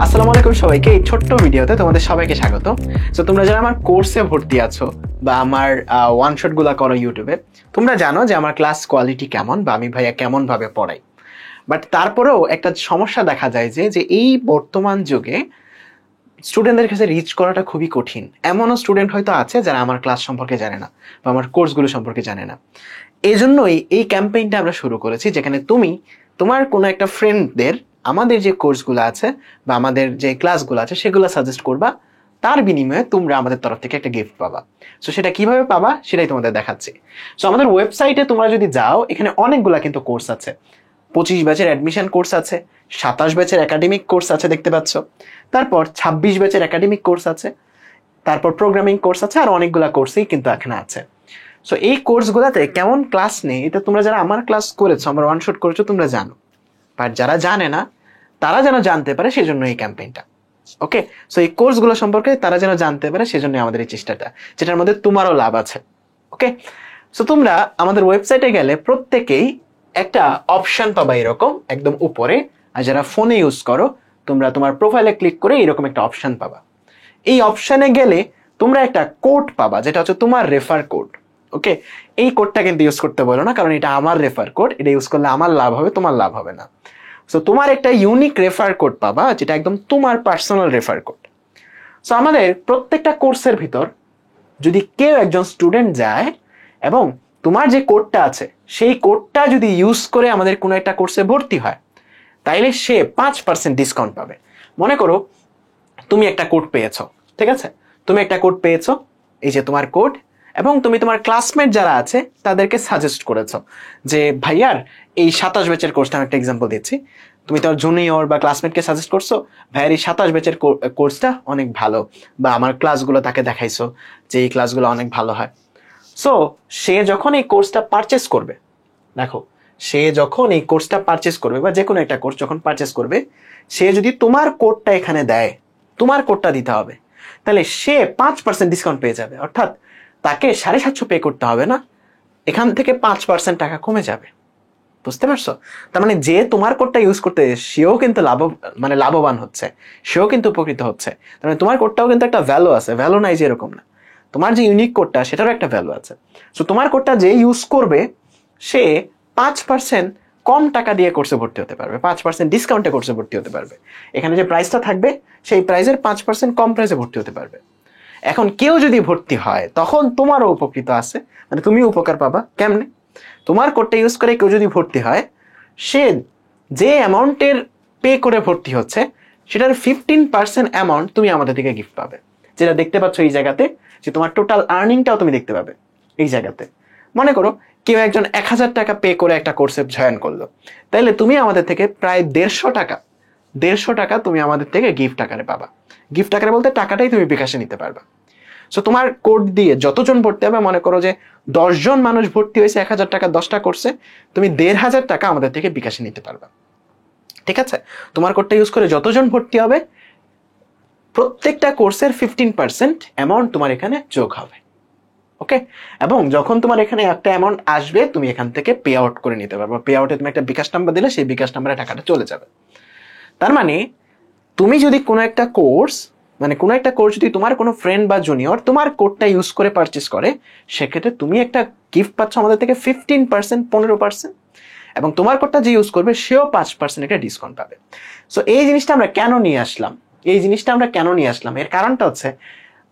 আসসালামু আলাইকুম সবাইকে। এই ছোট্ট ভিডিওতে তোমাদের সবাইকে স্বাগত। সো তোমরা যারা আমার কোর্সে ভর্তি আছো বা আমার ওয়ান শট গুলা করো ইউটিউবে, তোমরা জানো যে আমার ক্লাস কোয়ালিটি কেমন বা আমি ভাইয়া কেমন ভাবে পড়াই। বাট তারপরেও একটা সমস্যা দেখা যায় যে এই বর্তমান যুগে স্টুডেন্টদের কাছে রিচ করাটা খুবই কঠিন। এমনও স্টুডেন্ট হয়তো আছে যারা আমার ক্লাস সম্পর্কে জানে না বা আমার কোর্সগুলো সম্পর্কে জানে না। এই জন্যই এই ক্যাম্পেইনটা আমরা শুরু করেছি, যেখানে তুমি তোমার কোনো একটা ফ্রেন্ডদের আমাদের যে কোর্সগুলো আছে বা আমাদের যে ক্লাসগুলো আছে সেগুলো সাজেস্ট করবা, তার বিনিময়ে তোমরা আমাদের তরফ থেকে একটা গিফট পাবা। সো সেটা কিভাবে পাবা সেটাই তোমাদের দেখাচ্ছি। সো আমাদের ওয়েবসাইটে তোমরা যদি যাও, এখানে অনেকগুলা কিন্তু কোর্স আছে। 25 ব্যাচের অ্যাডমিশন কোর্স আছে, 27 ব্যাচের একাডেমিক কোর্স আছে দেখতে পাচ্ছ, তারপর 26 ব্যাচের একাডেমিক কোর্স আছে, তারপর প্রোগ্রামিং কোর্স আছে, আর অনেকগুলা কোর্সই কিন্তু এখানে আছে। সো এই কোর্সগুলোতে কেমন ক্লাস নেই এটা তোমরা যারা আমার ক্লাস করেছো, আমার ওয়ান শট করেছো, তোমরা জানো। বাট যারা জানে না তারা যেন জানতে পারে সেজন্য এই ক্যাম্পেইনটা। ওকে, সো এই কোর্সগুলো সম্পর্কে তারা যেন জানতে পারে সেজন্য আমাদের এই চেষ্টাটা, যেটার মধ্যে তোমারও লাভ আছে। ওকে, সো তোমরা আমাদের ওয়েবসাইটে গেলে প্রত্যেকেই একটা অপশন পাবা এরকম একদম উপরে। আর যারা ফোনে ইউজ করো, তোমরা তোমার প্রোফাইলে ক্লিক করে এরকম একটা অপশন পাবা। এই অপশনে গেলে তোমরা একটা কোড পাবা, যেটা হচ্ছে তোমার রেফার কোড। ওকে, এই কোডটা কিন্তু ইউজ করতে বলো না, কারণ এটা আমার রেফার কোড। এটা ইউজ করলে আমার লাভ হবে, তোমার লাভ হবে না। সো তোমার একটা ইউনিক রেফার কোড পাবা, যেটা একদম তোমার পার্সোনাল রেফার কোড। সো আমাদের প্রত্যেকটা কোর্সের ভিতর যদি কেউ একজন স্টুডেন্ট যায় এবং তোমার যে কোডটা আছে সেই কোডটা যদি ইউজ করে আমাদের কোনো একটা কোর্সে ভর্তি হয়, তাইলে সে 5% ডিসকাউন্ট পাবে। মনে করো তুমি একটা কোড পেয়েছো, ঠিক আছে? তুমি একটা কোড পেয়েছো, এই যে তোমার কোড, এবং তুমি তোমার ক্লাসমেট যারা আছে তাদেরকে সাজেস্ট করেছো যে ভাইয়ার এই 27 ব্যাচের কোর্সটা, আমি একটা এক্সাম্পল দিচ্ছি। তুমি তোমার জুনিয়র বা ক্লাসমেটকে সাজেস্ট করছো, ভাইয়ার এই 27 ব্যাচের কোর্সটা অনেক ভালো, বা আমার ক্লাসগুলো তাকে দেখাইছো যে এই ক্লাসগুলো অনেক ভালো হয়। সো সে যখন এই কোর্সটা পারচেস করবে, দেখো, সে যখন এই কোর্সটা পারচেস করবে বা যে কোনো একটা কোর্স যখন পারচেস করবে, সে যদি তোমার কোডটা এখানে দেয়, তোমার কোডটা দিতে হবে, তাহলে সে 5% ডিসকাউন্ট পেয়ে যাবে। অর্থাৎ তাকে 750 পে করতে হবে না, এখান থেকে 5% টাকা কমে যাবে। বুঝতে পারছো? তার মানে যে তোমার কোডটা ইউজ করতে সেও কিন্তু লাভবান হচ্ছে, সেও কিন্তু উপকৃত হচ্ছে। তার মানে তোমার কোডটাও কিন্তু একটা ভ্যালু আছে, ভ্যালু নাই যে এরকম না। তোমার যে ইউনিক কোডটা সেটারও একটা ভ্যালু আছে। সো তোমার কোডটা যে ইউজ করবে সে 5% কম টাকা দিয়ে কোর্সে ভর্তি হতে পারবে, 5% ডিসকাউন্টে কোর্সে ভর্তি হতে পারবে। এখানে যে প্রাইসটা থাকবে সেই প্রাইসের 5% কম প্রাইসে ভর্তি হতে পারবে। এখন কেউ যদি ভর্তি হয় তখন তোমারও উপকৃত আছে, মানে তুমি উপকার পাবা। কেমনে? তোমার কোডটা ইউজ করে কেউ যদি ভর্তি হয়, সে যে অ্যামাউন্টের পে করে ভর্তি হচ্ছে সেটার 15% অ্যামাউন্ট তুমি আমাদের থেকে গিফট পাবে, যেটা দেখতে পাচ্ছ এই জায়গাতে, যে তোমার টোটাল আর্নিংটাও তুমি দেখতে পাবে এই জায়গাতে। মনে করো কেউ একজন 1000 টাকা পে করে একটা কোর্সে জয়েন করলো, তাইলে তুমি আমাদের থেকে প্রায় 150 টাকা তুমি আমাদের থেকে গিফট আকারে পাবা। গিফট আকারে বলতে টাকাটাই তুমি বিকাশে নিতে পারবা। সো তোমার কোড দিয়ে যতজন ভর্তি হবে, মনে করো যে 10 জন মানুষ ভর্তি হয়েছে 1000 টাকা 10টা কোর্সে, তুমি 1500 টাকা আমাদের থেকে বিকাশে নিতে পারবা। ঠিক আছে? তোমার কোডটা ইউজ করে যতজন ভর্তি হবে, প্রত্যেকটা কোর্সের 15% অ্যামাউন্ট তোমার এখানে যোগ হবে। ওকে, এবং যখন তোমার এখানে একটা অ্যামাউন্ট আসবে, তুমি এখান থেকে পে আউট করে নিতে পারবে। পে আউটে তুমি একটা বিকাশ নাম্বার দিলে সেই বিকাশ নাম্বারে টাকাটা চলে যাবে। তার মানে তুমি যদি কোনো একটা কোর্স যদি তোমার কোনো ফ্রেন্ড বা জুনিয়র তোমার কোডটা ইউজ করে পারচেস করে, সেক্ষেত্রে তুমি একটা গিফট পাচ্ছ আমাদের থেকে 15%, 15%, এবং তোমার কোডটা যে ইউজ করবে সেও 5% একটা ডিসকাউন্ট পাবে। সো এই জিনিসটা আমরা কেন নিয়ে আসলাম, এর কারণটা হচ্ছে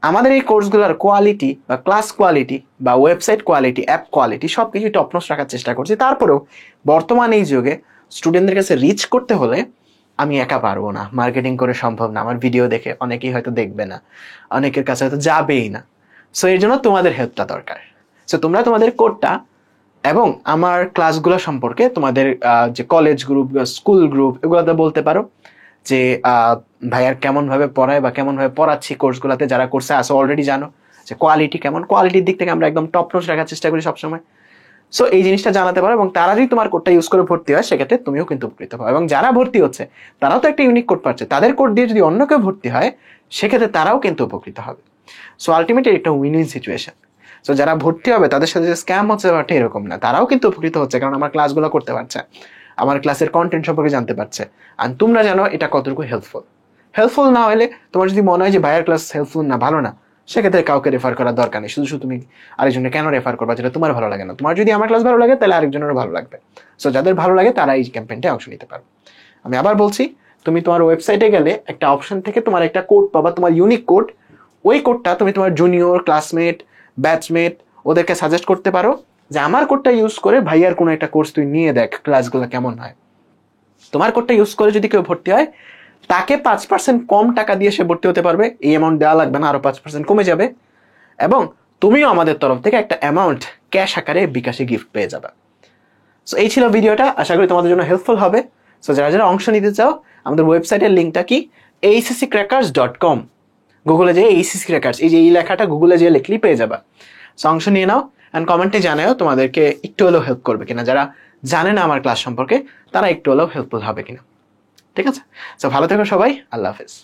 আমাদের এই কোর্সগুলোর কোয়ালিটি বা ক্লাস কোয়ালিটি বা ওয়েবসাইট কোয়ালিটি, অ্যাপ কোয়ালিটি সবকিছু টপ নচ রাখার চেষ্টা করছি। তারপরেও বর্তমান এই যুগে স্টুডেন্টদের কাছে রিচ করতে হলে আমি একা পারবো না, মার্কেটিং করে সম্ভব না। আমার ভিডিও দেখে অনেকেই হয়তো দেখবে না, অনেকের কাছে হয়তো যাবেই না। সো এর জন্য তোমাদের হেল্পটা দরকার। সো তোমরা তোমাদের কোডটা এবং আমার ক্লাসগুলো সম্পর্কে তোমাদের যে কলেজ গ্রুপ, স্কুল গ্রুপ, এগুলোতে বলতে পারো যে ভাইয়ার কেমন ভাবে পড়ায় বা কেমন ভাবে পড়াচ্ছি কোর্সগুলোতে। যারা কোর্সে আসো অলরেডি জানো যে কোয়ালিটি কেমন, কোয়ালিটির দিক থেকে আমরা একদম টপ নচ রাখার চেষ্টা করি সবসময়। সো এই জিনিসটা জানাতে পারো, এবং তারা যদি তোমার কোডটা ইউজ করে ভর্তি হয় সেক্ষেত্রে তুমিও কিন্তু উপকৃত পাবে। এবং যারা ভর্তি হচ্ছে তারাও তো একটা ইউনিক কোড পাচ্ছে, তাদের কোড দিয়ে যদি অন্য কেউ ভর্তি হয় সেক্ষেত্রে তারাও কিন্তু উপকৃত হবে। সো আলটিমেটলি একটা উইন উইন সিচুয়েশন। সো যারা ভর্তি হবে তাদের সাথে যে স্ক্যাম হচ্ছে ব্যাপারটা এরকম না, তারাও কিন্তু উপকৃত হচ্ছে, কারণ আমার ক্লাসগুলো করতে পারছে, আমার ক্লাসের কন্টেন্ট সম্পর্কে জানতে পারছে, আর তোমরা জানো এটা কতটুকু হেল্পফুল। হেল্পফুল না হলে, তোমার যদি মনে হয় যে ভাইয়ার ক্লাস হেল্পফুল না, ভালো না, সেক্ষেত্রে কাউকে রেফার করার দরকার নেই। শুধু শুধু তুমি আরেকজনকে কেন রেফার করবা যেটা তোমার ভালো লাগে না? তোমার যদি আমার ক্লাস ভালো লাগে তাহলে আরেকজনেরও ভালো লাগবে। সো যাদের ভালো লাগে তারা এই ক্যাম্পেইনটায় অংশ নিতে পারবে। আমি আবার বলছি, তুমি তোমার ওয়েবসাইটে গেলে একটা অপশন থেকে তোমার একটা কোড পাবা, তোমার ইউনিক কোড। ওই কোডটা তুমি তোমার জুনিয়র, ক্লাসমেট, ব্যাচমেট ওদেরকে সাজেস্ট করতে পারো যে আমার কোডটা ইউজ করে ভাইয়ার কোনো একটা কোর্স তুই নিয়ে দেখ, ক্লাসগুলো কেমন হয়। তোমার কোডটা ইউজ করে যদি কেউ ভর্তি হয়, তাকে 5% কম টাকা দিয়ে সে ভর্তি হতে পারবে। এই অ্যামাউন্ট দেওয়া লাগবে না, আরো 5% কমে যাবে। এবং তুমিও আমাদের তরফ থেকে একটা অ্যামাউন্ট ক্যাশ আকারে বিকাশে গিফট পেয়ে যাবে। সো এই ছিল ভিডিওটা, আশা করি তোমাদের জন্য হেল্পফুল হবে। সো যারা যারা অংশ নিতে চাও, আমাদের ওয়েবসাইটের লিঙ্কটা কি acccrackers.com, গুগলে যে এইচএসসি ক্র্যাকার্স, এই যে এই লেখাটা গুগলে যে লিখলেই পেয়ে যাবা। সো অংশ নিয়ে নাও অ্যান্ড কমেন্টে জানাও তোমাদেরকে একটু হলেও হেল্প করবে কিনা। যারা জানে না আমার ক্লাস সম্পর্কে, তারা একটু হলেও হেল্পফুল হবে কিনা। ঠিক আছে? সো ভালো থেকো সবাই, আল্লাহ হাফেজ।